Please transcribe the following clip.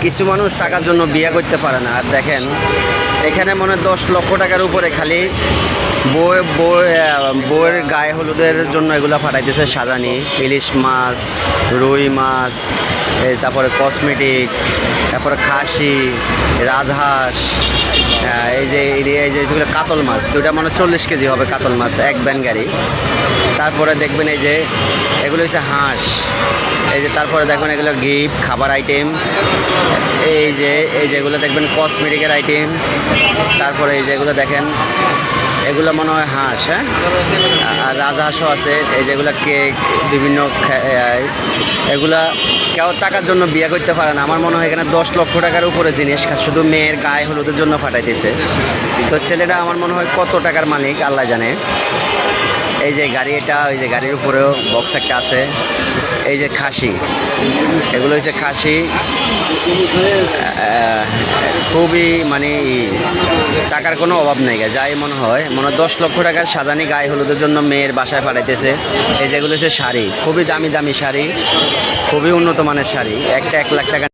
কিছু মানুষ টাকার জন্য বিয়ে করতে পারে না। আর দেখেন এখানে মনে হয় 10 লক্ষ টাকার উপরে খালি বউয়ের গায়ে হলুদের জন্য এগুলো ফাটাইতেছে সাজানি, ইলিশ মাছ, রুই মাছ, তারপরে কসমেটিক, তারপরে খাসি, রাজহাঁস, এই যে যেগুলো কাতল মাছ, দুইটা মানে 40 কেজি হবে কাতল মাছ, এক ব্যান গাড়ি। তারপরে দেখবেন এই যে এগুলো হচ্ছে হাঁস, এই যে তারপরে দেখবেন এগুলো গিফট খাবার আইটেম, এই যেগুলো দেখবেন কসমেটিকের আইটেম। তারপরে এই যেগুলো দেখেন এগুলো মনে হয় হাঁস, হ্যাঁ, আর রাজহাঁসও আছে। এই যেগুলো কেক, বিভিন্ন এগুলা কেউ টাকার জন্য বিয়ে করতে পারে না। আমার মনে হয় এখানে 10 লক্ষ টাকার উপরে জিনিস শুধু মেয়ের গায়ে হলুদের জন্য ফাটাইতেছে। তো ছেলেটা আমার মনে হয় কত টাকার মালিক আল্লাহ জানে। এই যে গাড়ি, এটা ওই যে গাড়ির উপরেও বক্স একটা আছে। এই যে খাসি, এগুলো হচ্ছে খাসি। খুবই মানে টাকার কোনো অভাব নেই, যাই মনে হয় 10 লক্ষ টাকার সাজানি গায়ে হলুদের জন্য মেয়ের বাসায় পাঠাইতেছে। এই যেগুলো হচ্ছে শাড়ি, খুবই দামি দামি শাড়ি, খুবই উন্নত মানের শাড়ি, একটা 1 লাখ টাকা।